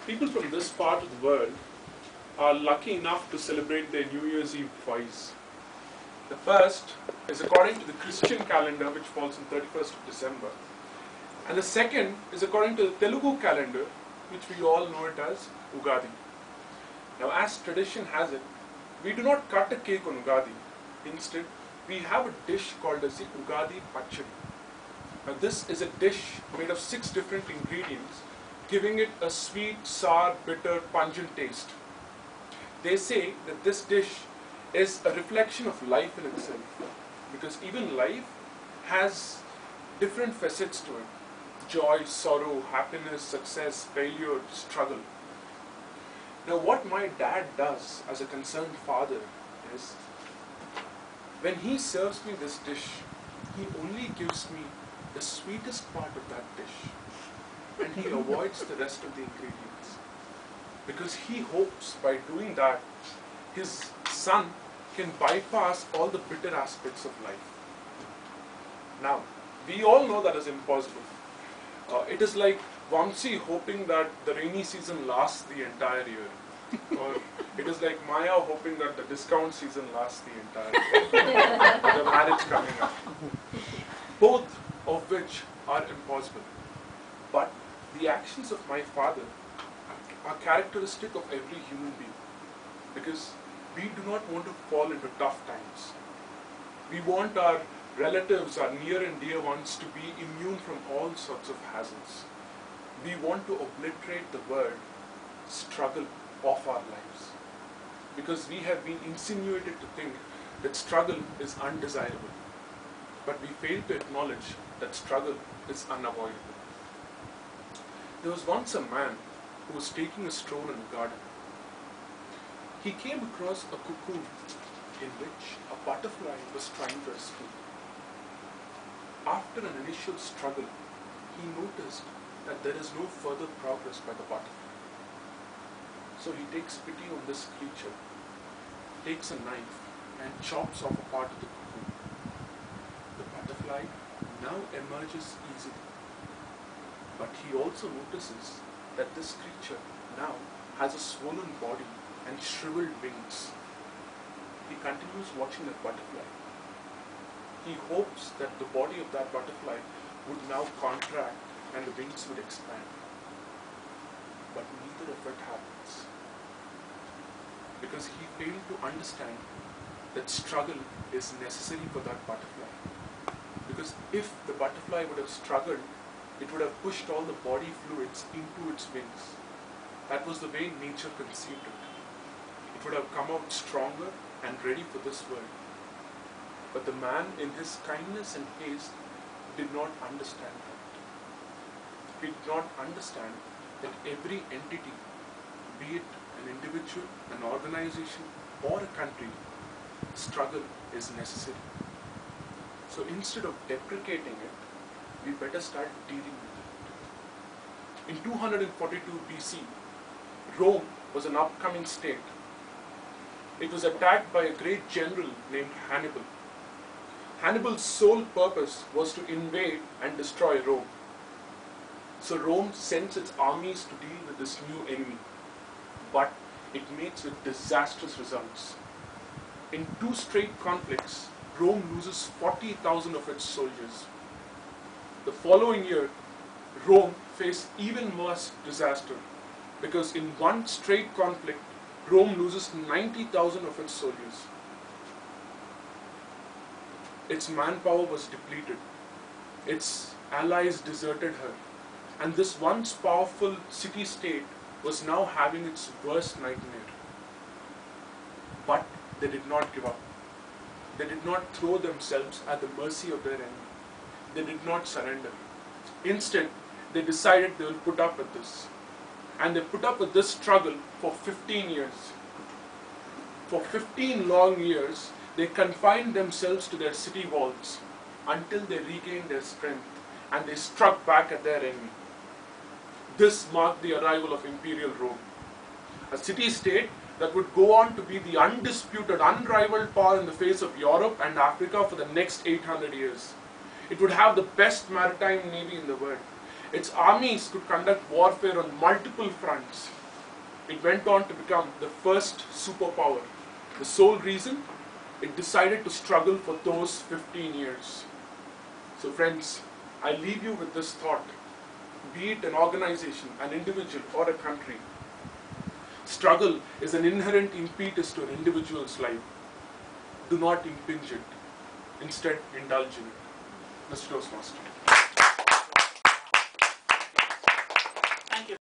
People from this part of the world are lucky enough to celebrate their New Year's Eve twice. The first is according to the Christian calendar, which falls on 31st of December. And the second is according to the Telugu calendar, which we all know it as Ugadi. Now, as tradition has it, we do not cut a cake on Ugadi. Instead, we have a dish called as the Ugadi Pachadi. Now, this is a dish made of 6 different ingredients, giving it a sweet, sour, bitter, pungent taste. They say that this dish is a reflection of life in itself, because even life has different facets to it: joy, sorrow, happiness, success, failure, struggle. Now, what my dad does as a concerned father is, when he serves me this dish, he only gives me the sweetest part of that dish, and he avoids the rest of the ingredients, because he hopes by doing that his son can bypass all the bitter aspects of life. Now, we all know that is impossible. It is like Vamsi hoping that the rainy season lasts the entire year, or it is like Maya hoping that the discount season lasts the entire year, or the marriage coming up. Both of which are impossible. But the actions of my father are characteristic of every human being, because we do not want to fall into tough times. We want our relatives, our near and dear ones, to be immune from all sorts of hazards. We want to obliterate the word struggle off our lives, because we have been insinuated to think that struggle is undesirable, but we fail to acknowledge that struggle is unavoidable. There was once a man who was taking a stroll in a garden. He came across a cocoon in which a butterfly was trying to escape. After an initial struggle, he noticed that there is no further progress by the butterfly. So he takes pity on this creature, takes a knife and chops off a part of the cocoon. The butterfly now emerges easily, but he also notices that this creature now has a swollen body and shriveled wings. He continues watching that butterfly. He hopes that the body of that butterfly would now contract and the wings would expand. But neither of it happens, because he failed to understand that struggle is necessary for that butterfly. Because if the butterfly would have struggled, it would have pushed all the body fluids into its wings. That was the way nature conceived it. It would have come out stronger and ready for this world. But the man, in his kindness and haste, did not understand that. He did not understand that every entity, be it an individual, an organization, or a country, struggle is necessary. So instead of deprecating it, we better start dealing with it. In 242 BC, Rome was an upcoming state. It was attacked by a great general named Hannibal. Hannibal's sole purpose was to invade and destroy Rome. So Rome sends its armies to deal with this new enemy, but it meets with disastrous results. In 2 straight conflicts, Rome loses 40,000 of its soldiers. The following year, Rome faced even worse disaster, because in 1 straight conflict, Rome loses 90,000 of its soldiers. Its manpower was depleted. Its allies deserted her. And this once powerful city-state was now having its worst nightmare. But they did not give up. They did not throw themselves at the mercy of their enemy. They did not surrender. Instead, they decided they will put up with this. And they put up with this struggle for 15 years. For 15 long years, they confined themselves to their city walls until they regained their strength and they struck back at their enemy. This marked the arrival of Imperial Rome, a city-state that would go on to be the undisputed, unrivaled power in the face of Europe and Africa for the next 800 years. It would have the best maritime navy in the world. its armies could conduct warfare on multiple fronts. It went on to become the first superpower. The sole reason? It decided to struggle for those 15 years. So friends, I leave you with this thought. Be it an organization, an individual, or a country, struggle is an inherent impetus to an individual's life. Do not impinge it. Instead, indulge in it. Mr. Toastmaster.